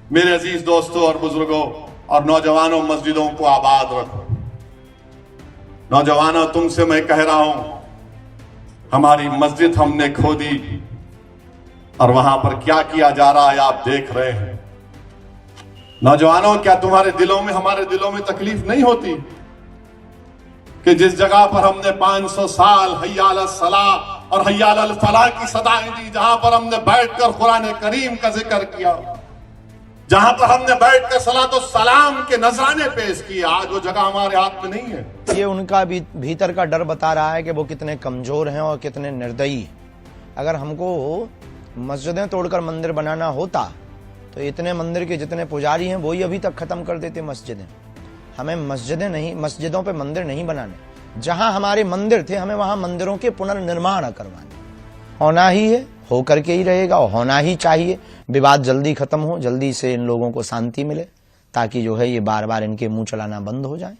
मेरे अजीज दोस्तों और बुजुर्गों और नौजवानों, मस्जिदों को आबाद रखो। नौजवानों, तुमसे मैं कह रहा हूं, हमारी मस्जिद हमने खो दी और वहां पर क्या किया जा रहा है आप देख रहे हैं। नौजवानों, क्या तुम्हारे दिलों में, हमारे दिलों में तकलीफ नहीं होती कि जिस जगह पर हमने 500 साल हय्या अल सलाह और हय्या अल फलाह की सदाएं दी, जहां पर हमने बैठकर कुरान करीम का जिक्र किया, जहां पर हमने बैठकर सलातो सलाम के नजराने पेश किए, आज वो जगह हमारे हाथ में नहीं है। ये उनका भी भीतर का डर बता रहा है कि वो कितने कमजोर हैं और कितने निर्दयी हैं। अगर हमको मस्जिदें तोड़कर मंदिर बनाना होता तो इतने मंदिर के जितने पुजारी हैं वही अभी तक खत्म कर देते मस्जिदें। हमें मस्जिदें नहीं, मस्जिदों पे मंदिर नहीं बनाने। जहां हमारे मंदिर थे हमें वहां मंदिरों के पुनर्निर्माण करवाने। होना ही है, हो करके ही रहेगा और होना ही चाहिए। विवाद जल्दी खत्म हो, जल्दी से इन लोगों को शांति मिले ताकि जो है ये बार बार इनके मुंह चलाना बंद हो जाए।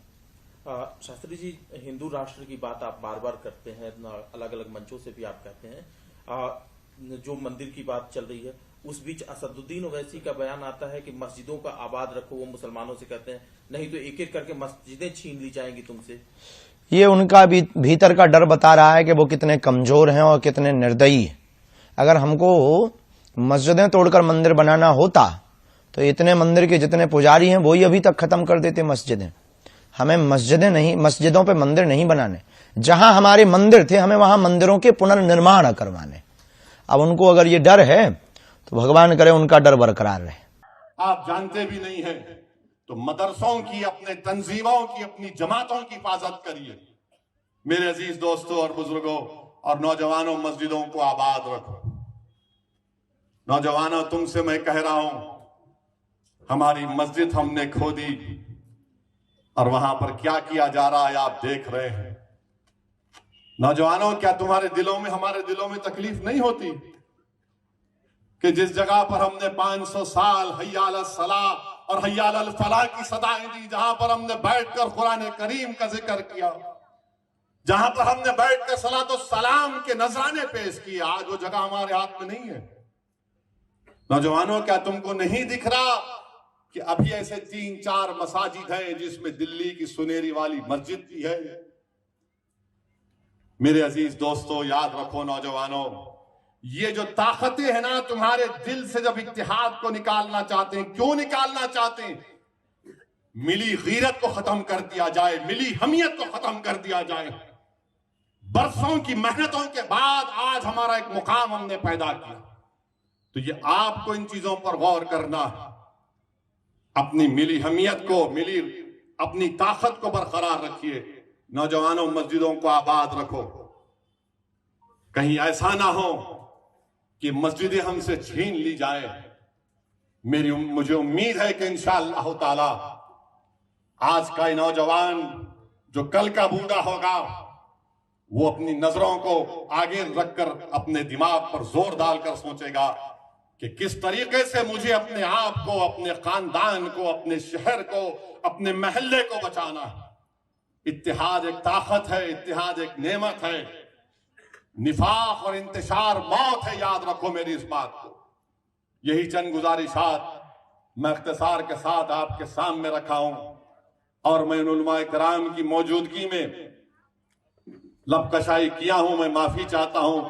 शास्त्री जी, हिंदू राष्ट्र की बात आप बार बार करते हैं, अलग अलग मंचों से भी आप कहते हैं। जो मंदिर की बात चल रही है उस बीच असदुद्दीन ओवैसी का बयान आता है कि मस्जिदों का आबाद रखो। वो मुसलमानों से कहते हैं नहीं तो एक एक करके मस्जिदें छीन ली जाएंगी तुमसे। ये उनका भी भीतर का डर बता रहा है कि वो कितने कमजोर हैं और कितने निर्दयी हैं। अगर हमको मस्जिदें तोड़कर मंदिर बनाना होता तो इतने मंदिर के जितने पुजारी हैं वही अभी तक खत्म कर देते मस्जिदें। हमें मस्जिदें नहीं, मस्जिदों पे मंदिर नहीं बनाने। जहां हमारे मंदिर थे हमें वहां मंदिरों के पुनर्निर्माण करवाने। अब उनको अगर ये डर है तो भगवान करे उनका डर बरकरार रहे। आप जानते भी नहीं हैं तो मदरसों की, अपने तंजीमों की, अपनी जमातों की हिफाजत करिए। मेरे अजीज दोस्तों और बुजुर्गों और नौजवानों, मस्जिदों को आबाद रखो। नौजवानों, तुमसे मैं कह रहा हूं, हमारी मस्जिद हमने खो दी और वहां पर क्या किया जा रहा है आप देख रहे हैं। नौजवानों, क्या तुम्हारे दिलों में, हमारे दिलों में तकलीफ नहीं होती कि जिस जगह पर हमने 500 साल हय्या अल सलाह और हय्या अल फलाह की सदाएं दी, जहां पर हमने बैठकर कुरान करीम का जिक्र किया, जहां पर हमने बैठकर सलातो सलाम के नजराने पेश किए, आज वो जगह हमारे हाथ में नहीं है। नौजवानों, क्या तुमको नहीं दिख रहा कि अभी ऐसे 3-4 मसाजिद हैं जिसमें दिल्ली की सुनेरी वाली मस्जिद भी है। मेरे अजीज दोस्तों, याद रखो नौजवानों, ये जो ताकतें हैं ना, तुम्हारे दिल से जब इत्तेहाद को निकालना चाहते हैं, क्यों निकालना चाहते हैं? मिली गीरत को खत्म कर दिया जाए, मिली हमियत को खत्म कर दिया जाए। बरसों की मेहनतों के बाद आज हमारा एक मुकाम हमने पैदा किया, तो ये आपको इन चीजों पर गौर करना है। अपनी मिली हमियत को, मिली अपनी ताकत को बरकरार रखिए। नौजवानों, मस्जिदों को आबाद रखो। कहीं ऐसा ना हो कि मस्जिदें हमसे छीन ली जाए। मुझे उम्मीद है कि इंशाअल्लाह ताला आज का नौजवान जो कल का बूढ़ा होगा, वो अपनी नजरों को आगे रखकर अपने दिमाग पर जोर डालकर सोचेगा कि किस तरीके से मुझे अपने आप को, अपने खानदान को, अपने शहर को, अपने महल्ले को बचाना है। इत्तेहाद एक ताकत है, इत्तेहाद एक नेमत है। निफाक और इंतशार मौत है, याद रखो मेरी इस बात को। यही चंद गुजारिशात मैं इख्तिसार के साथ आपके सामने रखा हूं और मैं उलमाए किराम की मौजूदगी में लबकशाई किया हूं। मैं माफी चाहता हूं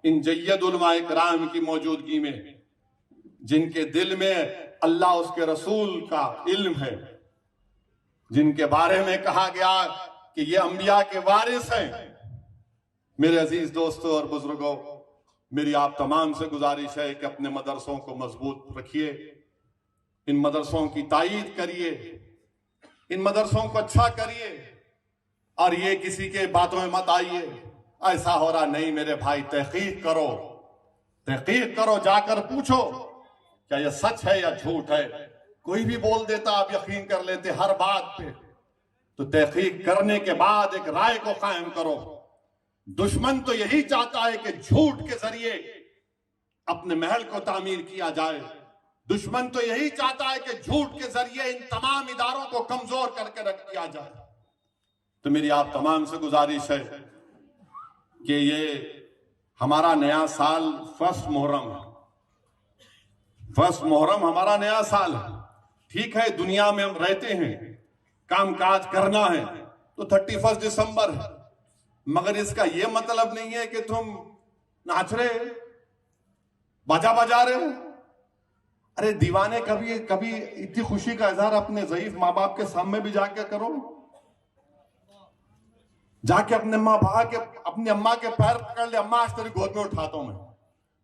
इन जय्यद उलमाए किराम की मौजूदगी में, जिनके दिल में अल्लाह उसके रसूल का इल्म है, जिनके बारे में कहा गया कि ये अंबिया के वारिस हैं। मेरे अजीज दोस्तों और बुजुर्गों, मेरी आप तमाम से गुजारिश है कि अपने मदरसों को मजबूत रखिए, इन मदरसों की तायीद करिए, इन मदरसों को अच्छा करिए और ये किसी के बातों में मत आइए ऐसा हो रहा नहीं। मेरे भाई, तहकीक करो, तहकीक करो, जाकर पूछो क्या यह सच है या झूठ है। कोई भी बोल देता, आप यकीन कर लेते हर बात पे। तो तहकीक करने के बाद एक राय को कायम करो। दुश्मन तो यही चाहता है कि झूठ के जरिए अपने महल को तामीर किया जाए। दुश्मन तो यही चाहता है कि झूठ के जरिए इन तमाम इदारों को कमजोर करके रख दिया जाए। तो मेरी आप तमाम से गुजारिश है कि ये हमारा नया साल 1 मुहर्रम है। फर्स्ट मुहर्रम हमारा नया साल है। ठीक है, दुनिया में हम रहते हैं, कामकाज करना है, तो 31 दिसंबर है, मगर इसका यह मतलब नहीं है कि तुम नाच रहे, बाजा बजा रहे हो। अरे दीवाने, कभी कभी इतनी खुशी का इजहार अपने ज़ईफ माँ बाप के सामने भी जाके करो। जाके अपने अपनी अम्मा के पैर पकड़ ले, अम्मा आज तेरी गोद में उठाता हूं मैं।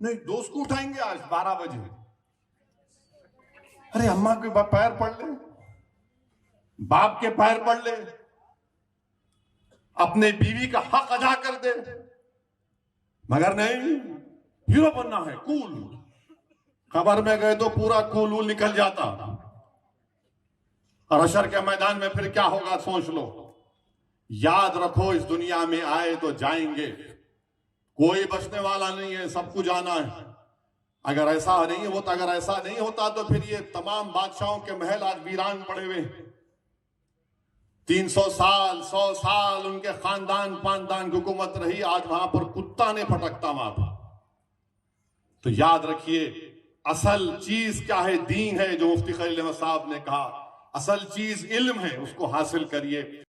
नहीं, दोस्त को उठाएंगे आज 12 बजे। अरे अम्मा के पैर पड़ ले, बाप के पैर पड़ ले, अपने बीवी का हक अदा कर दे। मगर नहीं, हीरो बनना है, कूल। खबर में गए तो पूरा कूल वूल निकल जाता, और हशर के मैदान में फिर क्या होगा सोच लो। याद रखो, इस दुनिया में आए तो जाएंगे, कोई बचने वाला नहीं है, सबको जाना है। अगर ऐसा नहीं होता, अगर ऐसा नहीं होता तो फिर ये तमाम बादशाहों के महल आज वीरान पड़े हुए। 300 साल 100 साल उनके खानदान पानदान की हुकूमत रही, आज वहां पर कुत्ता ने फटकता वहां पर। तो याद रखिए, असल चीज क्या है? दीन है, जो मुफ्ती खलील अहमद साहब ने कहा। असल चीज इल्म है, उसको हासिल करिए।